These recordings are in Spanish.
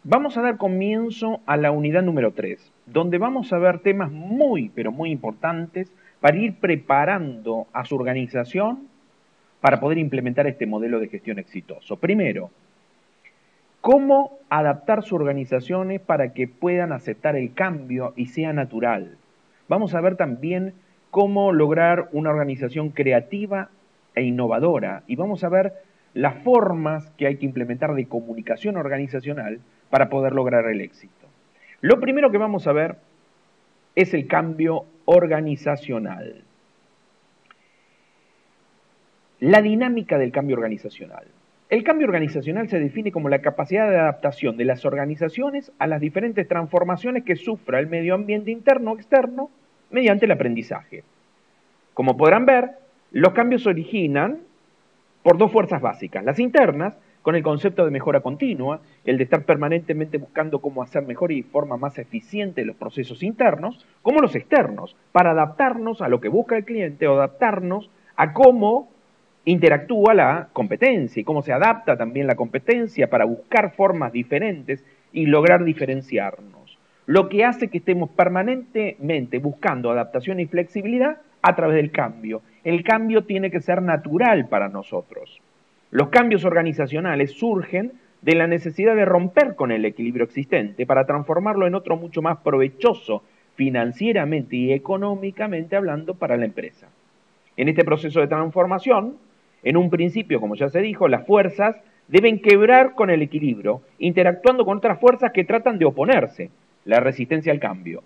Vamos a dar comienzo a la unidad número 3, donde vamos a ver temas muy, pero muy importantes para ir preparando a su organización para poder implementar este modelo de gestión exitoso. Primero, cómo adaptar sus organizaciones para que puedan aceptar el cambio y sea natural. Vamos a ver también cómo lograr una organización creativa e innovadora y vamos a ver las formas que hay que implementar de comunicación organizacional para poder lograr el éxito. Lo primero que vamos a ver es el cambio organizacional. La dinámica del cambio organizacional. El cambio organizacional se define como la capacidad de adaptación de las organizaciones a las diferentes transformaciones que sufra el medio ambiente interno o externo mediante el aprendizaje. Como podrán ver, los cambios se originan por dos fuerzas básicas. Las internas, con el concepto de mejora continua, el de estar permanentemente buscando cómo hacer mejor y de forma más eficiente los procesos internos, como los externos, para adaptarnos a lo que busca el cliente o adaptarnos a cómo interactúa la competencia y cómo se adapta también la competencia para buscar formas diferentes y lograr diferenciarnos. Lo que hace que estemos permanentemente buscando adaptación y flexibilidad a través del cambio. El cambio tiene que ser natural para nosotros. Los cambios organizacionales surgen de la necesidad de romper con el equilibrio existente para transformarlo en otro mucho más provechoso financieramente y económicamente hablando para la empresa. En este proceso de transformación, en un principio, como ya se dijo, las fuerzas deben quebrar con el equilibrio, interactuando con otras fuerzas que tratan de oponerse, la resistencia al cambio.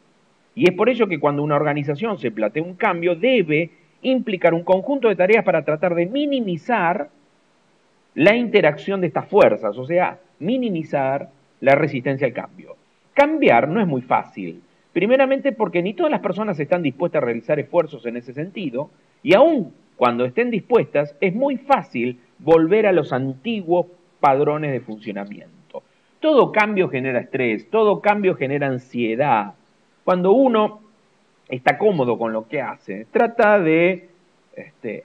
Y es por ello que cuando una organización se plantea un cambio, debe implicar un conjunto de tareas para tratar de minimizar la interacción de estas fuerzas, o sea, minimizar la resistencia al cambio. Cambiar no es muy fácil, primeramente porque ni todas las personas están dispuestas a realizar esfuerzos en ese sentido, y aún cuando estén dispuestas, es muy fácil volver a los antiguos padrones de funcionamiento. Todo cambio genera estrés, todo cambio genera ansiedad. Cuando uno está cómodo con lo que hace, trata de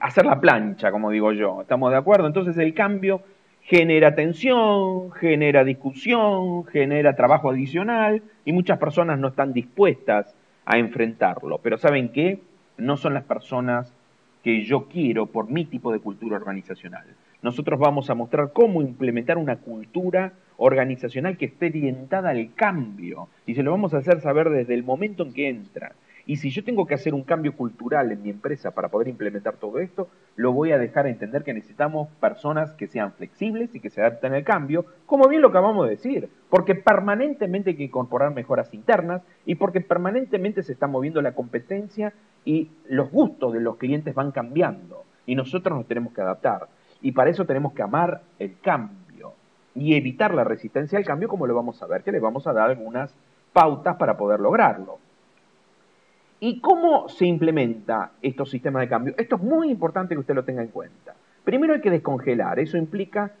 hacer la plancha, como digo yo, ¿estamos de acuerdo? Entonces el cambio genera tensión, genera discusión, genera trabajo adicional y muchas personas no están dispuestas a enfrentarlo. Pero ¿saben qué? No son las personas que yo quiero por mi tipo de cultura organizacional. Nosotros vamos a mostrar cómo implementar una cultura organizacional que esté orientada al cambio y se lo vamos a hacer saber desde el momento en que entra. Y si yo tengo que hacer un cambio cultural en mi empresa para poder implementar todo esto, lo voy a dejar entender que necesitamos personas que sean flexibles y que se adapten al cambio, como bien lo acabamos de decir, porque permanentemente hay que incorporar mejoras internas y porque permanentemente se está moviendo la competencia y los gustos de los clientes van cambiando y nosotros nos tenemos que adaptar. Y para eso tenemos que amar el cambio y evitar la resistencia al cambio, como lo vamos a ver, que les vamos a dar algunas pautas para poder lograrlo. ¿Y cómo se implementa estos sistemas de cambio? Esto es muy importante que usted lo tenga en cuenta. Primero hay que descongelar, eso implica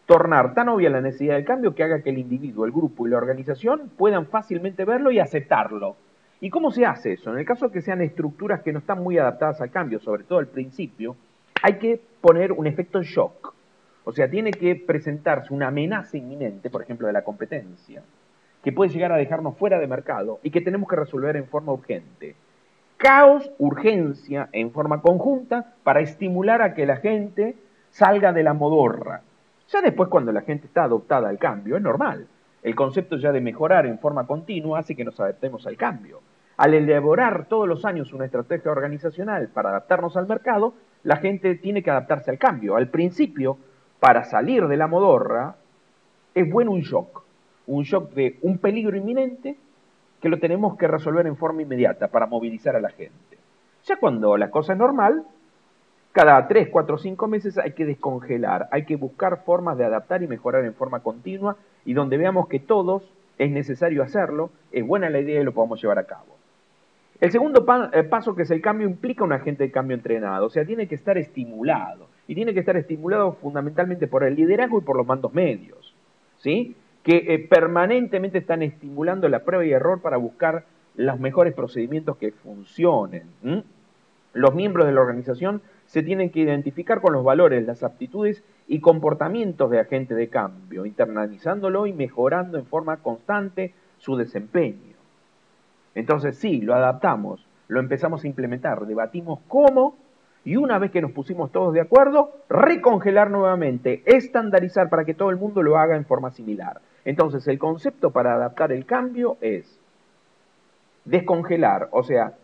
tornar tan obvia la necesidad del cambio que haga que el individuo, el grupo y la organización puedan fácilmente verlo y aceptarlo. ¿Y cómo se hace eso? En el caso de que sean estructuras que no están muy adaptadas al cambio, sobre todo al principio, hay que poner un efecto shock. O sea, tiene que presentarse una amenaza inminente, por ejemplo, de la competencia, que puede llegar a dejarnos fuera de mercado y que tenemos que resolver en forma urgente. Caos, urgencia, en forma conjunta, para estimular a que la gente salga de la modorra. Ya después, cuando la gente está adoptada al cambio, es normal. El concepto ya de mejorar en forma continua hace que nos adaptemos al cambio. Al elaborar todos los años una estrategia organizacional para adaptarnos al mercado, la gente tiene que adaptarse al cambio. Al principio, para salir de la modorra, es bueno un shock de un peligro inminente que lo tenemos que resolver en forma inmediata para movilizar a la gente. Ya cuando la cosa es normal, cada 3, 4, 5 meses hay que descongelar, hay que buscar formas de adaptar y mejorar en forma continua y donde veamos que todos es necesario hacerlo, es buena la idea y lo podemos llevar a cabo. El segundo paso, que es el cambio, implica un agente de cambio entrenado, o sea, tiene que estar estimulado. Y tiene que estar estimulado fundamentalmente por el liderazgo y por los mandos medios, ¿sí? Que permanentemente están estimulando la prueba y error para buscar los mejores procedimientos que funcionen. Los miembros de la organización se tienen que identificar con los valores, las aptitudes y comportamientos de agente de cambio, internalizándolo y mejorando en forma constante su desempeño. Entonces sí, lo adaptamos, lo empezamos a implementar, debatimos cómo, y una vez que nos pusimos todos de acuerdo, recongelar nuevamente, estandarizar para que todo el mundo lo haga en forma similar. Entonces el concepto para adaptar el cambio es descongelar, o sea,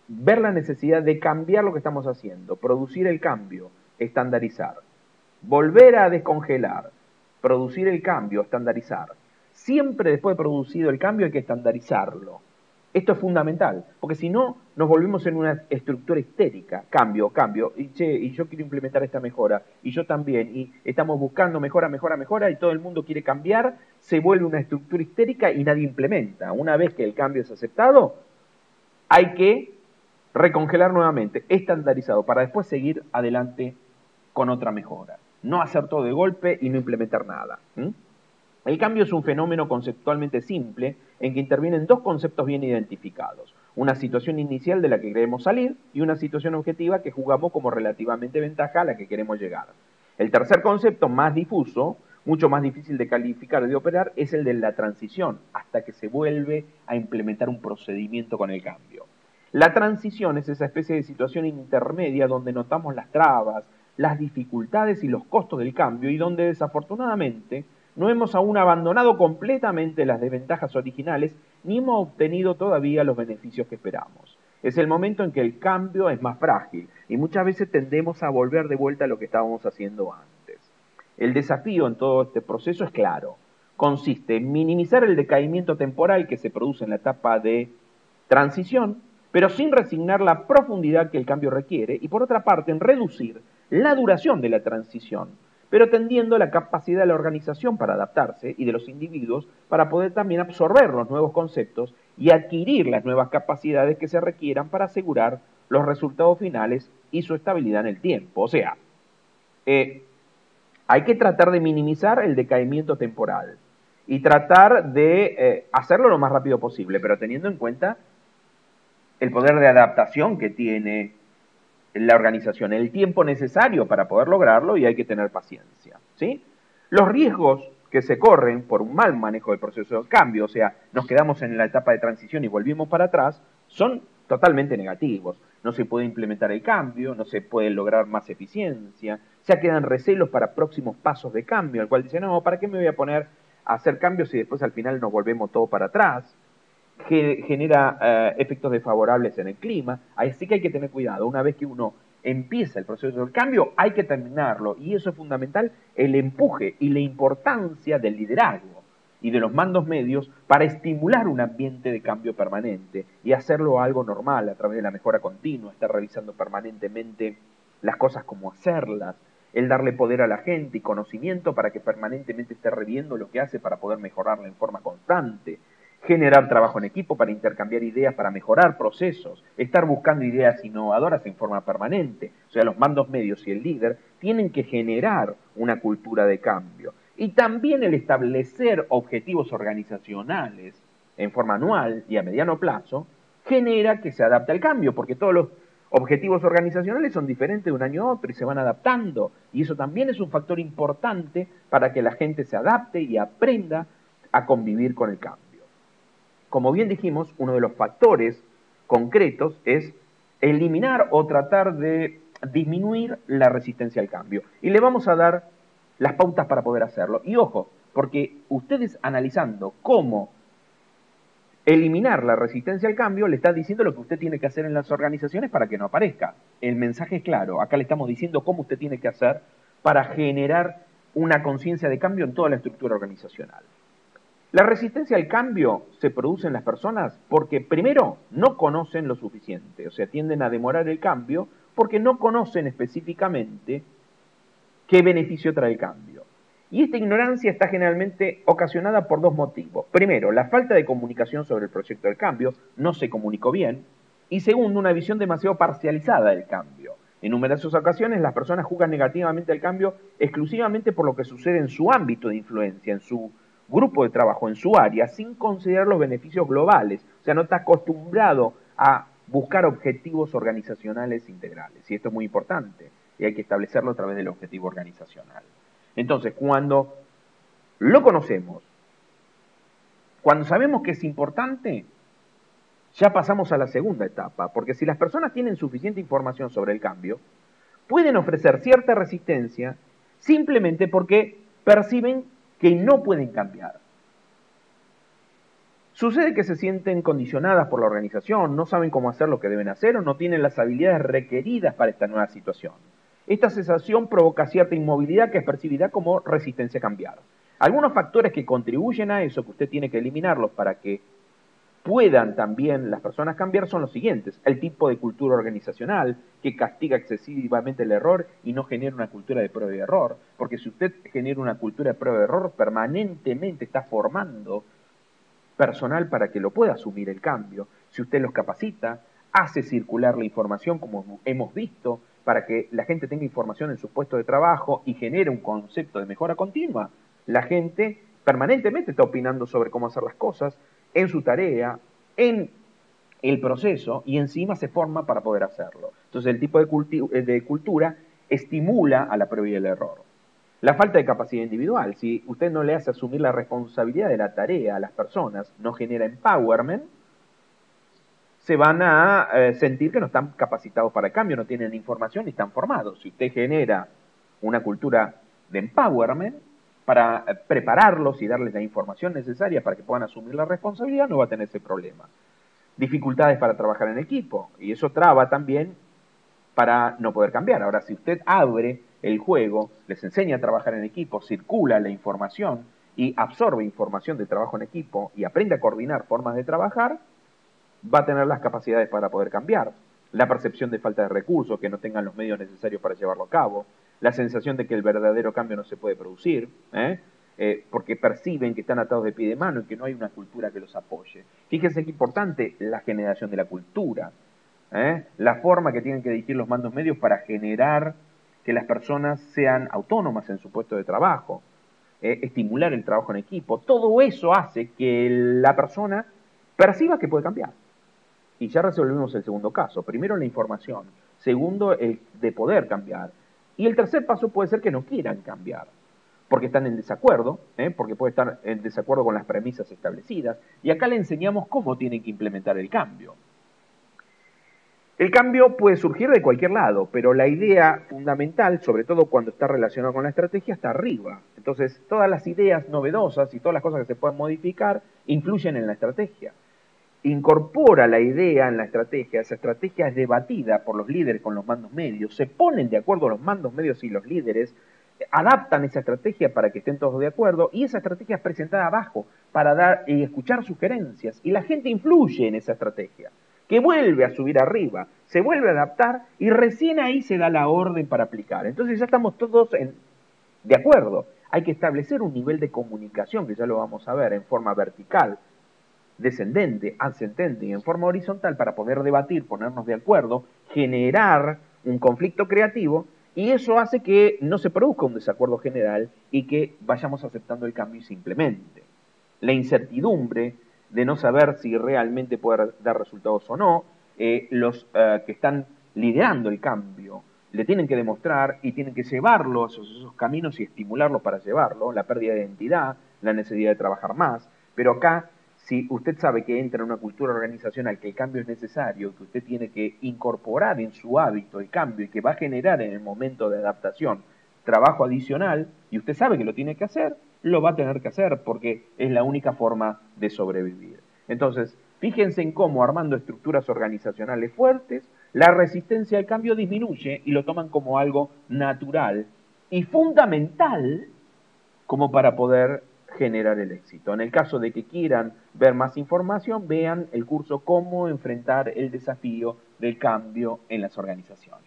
ver la necesidad de cambiar lo que estamos haciendo, producir el cambio, estandarizar. Volver a descongelar, producir el cambio, estandarizar. Siempre después de producido el cambio hay que estandarizarlo. Esto es fundamental, porque si no nos volvemos en una estructura histérica, cambio, cambio, y yo quiero implementar esta mejora, y yo también, y estamos buscando mejora, mejora, mejora, y todo el mundo quiere cambiar, se vuelve una estructura histérica y nadie implementa. Una vez que el cambio es aceptado, hay que recongelar nuevamente, estandarizado, para después seguir adelante con otra mejora. No hacer todo de golpe y no implementar nada. El cambio es un fenómeno conceptualmente simple en que intervienen dos conceptos bien identificados. Una situación inicial de la que queremos salir y una situación objetiva que jugamos como relativamente ventaja a la que queremos llegar. El tercer concepto, más difuso, mucho más difícil de calificar y de operar, es el de la transición, hasta que se vuelve a implementar un procedimiento con el cambio. La transición es esa especie de situación intermedia donde notamos las trabas, las dificultades y los costos del cambio y donde desafortunadamente no hemos aún abandonado completamente las desventajas originales ni hemos obtenido todavía los beneficios que esperamos. Es el momento en que el cambio es más frágil y muchas veces tendemos a volver de vuelta a lo que estábamos haciendo antes. El desafío en todo este proceso es claro. Consiste en minimizar el decaimiento temporal que se produce en la etapa de transición, pero sin resignar la profundidad que el cambio requiere, y por otra parte en reducir la duración de la transición, pero tendiendo la capacidad de la organización para adaptarse y de los individuos para poder también absorber los nuevos conceptos y adquirir las nuevas capacidades que se requieran para asegurar los resultados finales y su estabilidad en el tiempo. O sea, hay que tratar de minimizar el decaimiento temporal y tratar de hacerlo lo más rápido posible, pero teniendo en cuenta el poder de adaptación que tiene la organización, el tiempo necesario para poder lograrlo y hay que tener paciencia, ¿sí? Los riesgos que se corren por un mal manejo del proceso de cambio, o sea, nos quedamos en la etapa de transición y volvimos para atrás, son totalmente negativos. No se puede implementar el cambio, no se puede lograr más eficiencia, ya quedan recelos para próximos pasos de cambio, al cual dicen, no, ¿para qué me voy a poner a hacer cambios si después al final nos volvemos todo para atrás? Genera efectos desfavorables en el clima, así que hay que tener cuidado. Una vez que uno empieza el proceso del cambio, hay que terminarlo, y eso es fundamental, el empuje y la importancia del liderazgo y de los mandos medios para estimular un ambiente de cambio permanente y hacerlo algo normal a través de la mejora continua, estar revisando permanentemente las cosas como hacerlas, el darle poder a la gente y conocimiento para que permanentemente esté reviendo lo que hace para poder mejorarlo en forma constante, generar trabajo en equipo para intercambiar ideas, para mejorar procesos, estar buscando ideas innovadoras en forma permanente. O sea, los mandos medios y el líder tienen que generar una cultura de cambio. Y también el establecer objetivos organizacionales en forma anual y a mediano plazo genera que se adapte al cambio, porque todos los objetivos organizacionales son diferentes de un año a otro y se van adaptando. Y eso también es un factor importante para que la gente se adapte y aprenda a convivir con el cambio. Como bien dijimos, uno de los factores concretos es eliminar o tratar de disminuir la resistencia al cambio. Y le vamos a dar las pautas para poder hacerlo. Y ojo, porque ustedes analizando cómo eliminar la resistencia al cambio, le están diciendo lo que usted tiene que hacer en las organizaciones para que no aparezca. El mensaje es claro. Acá le estamos diciendo cómo usted tiene que hacer para generar una conciencia de cambio en toda la estructura organizacional. La resistencia al cambio se produce en las personas porque, primero, no conocen lo suficiente, o sea, tienden a demorar el cambio porque no conocen específicamente qué beneficio trae el cambio. Y esta ignorancia está generalmente ocasionada por dos motivos. Primero, la falta de comunicación sobre el proyecto del cambio, no se comunicó bien. Y segundo, una visión demasiado parcializada del cambio. En numerosas ocasiones las personas juzgan negativamente el cambio exclusivamente por lo que sucede en su ámbito de influencia, en su grupo de trabajo, en su área, sin considerar los beneficios globales. O sea, no está acostumbrado a buscar objetivos organizacionales integrales. Y esto es muy importante, y hay que establecerlo a través del objetivo organizacional. Entonces, cuando lo conocemos, cuando sabemos que es importante, ya pasamos a la segunda etapa, porque si las personas tienen suficiente información sobre el cambio, pueden ofrecer cierta resistencia simplemente porque perciben que no pueden cambiar. Sucede que se sienten condicionadas por la organización, no saben cómo hacer lo que deben hacer o no tienen las habilidades requeridas para esta nueva situación. Esta sensación provoca cierta inmovilidad que es percibida como resistencia a cambiar. Algunos factores que contribuyen a eso, que usted tiene que eliminarlos para que puedan también las personas cambiar, son los siguientes. El tipo de cultura organizacional que castiga excesivamente el error y no genera una cultura de prueba y error. Porque si usted genera una cultura de prueba y error, permanentemente está formando personal para que lo pueda asumir el cambio. Si usted los capacita, hace circular la información, como hemos visto, para que la gente tenga información en su puesto de trabajo y genere un concepto de mejora continua. La gente permanentemente está opinando sobre cómo hacer las cosas en su tarea, en el proceso, y encima se forma para poder hacerlo. Entonces el tipo de cultura estimula a la prueba y el error. La falta de capacidad individual. Si usted no le hace asumir la responsabilidad de la tarea a las personas, no genera empowerment, se van a sentir que no están capacitados para el cambio, no tienen información ni están formados. Si usted genera una cultura de empowerment para prepararlos y darles la información necesaria para que puedan asumir la responsabilidad, no va a tener ese problema. Dificultades para trabajar en equipo, y eso traba también para no poder cambiar. Ahora, si usted abre el juego, les enseña a trabajar en equipo, circula la información y absorbe información de trabajo en equipo y aprende a coordinar formas de trabajar, va a tener las capacidades para poder cambiar. La percepción de falta de recursos, que no tengan los medios necesarios para llevarlo a cabo, la sensación de que el verdadero cambio no se puede producir, porque perciben que están atados de pie y de mano y que no hay una cultura que los apoye. Fíjense qué importante la generación de la cultura, la forma que tienen que dirigir los mandos medios para generar que las personas sean autónomas en su puesto de trabajo, estimular el trabajo en equipo. Todo eso hace que la persona perciba que puede cambiar. Y ya resolvimos el segundo caso. Primero, la información. Segundo, el de poder cambiar. Y el tercer paso puede ser que no quieran cambiar, porque están en desacuerdo, porque puede estar en desacuerdo con las premisas establecidas. Y acá le enseñamos cómo tienen que implementar el cambio. El cambio puede surgir de cualquier lado, pero la idea fundamental, sobre todo cuando está relacionado con la estrategia, está arriba. Entonces, todas las ideas novedosas y todas las cosas que se pueden modificar influyen en la estrategia. Incorpora la idea en la estrategia, esa estrategia es debatida por los líderes con los mandos medios, se ponen de acuerdo los mandos medios y los líderes, adaptan esa estrategia para que estén todos de acuerdo y esa estrategia es presentada abajo para dar y escuchar sugerencias y la gente influye en esa estrategia, que vuelve a subir arriba, se vuelve a adaptar y recién ahí se da la orden para aplicar. Entonces ya estamos todos de acuerdo. Hay que establecer un nivel de comunicación, que ya lo vamos a ver, en forma vertical, descendente, ascendente y en forma horizontal para poder debatir, ponernos de acuerdo, generar un conflicto creativo y eso hace que no se produzca un desacuerdo general y que vayamos aceptando el cambio simplemente. La incertidumbre de no saber si realmente puede dar resultados o no, los que están liderando el cambio le tienen que demostrar y tienen que llevarlo a esos caminos y estimularlo para llevarlo, la pérdida de identidad, la necesidad de trabajar más, pero acá si usted sabe que entra en una cultura organizacional, que el cambio es necesario, que usted tiene que incorporar en su hábito el cambio y que va a generar en el momento de adaptación trabajo adicional, y usted sabe que lo tiene que hacer, lo va a tener que hacer porque es la única forma de sobrevivir. Entonces, fíjense en cómo armando estructuras organizacionales fuertes, la resistencia al cambio disminuye y lo toman como algo natural y fundamental como para poder generar el éxito. En el caso de que quieran ver más información, vean el curso Cómo enfrentar el desafío del cambio en las organizaciones.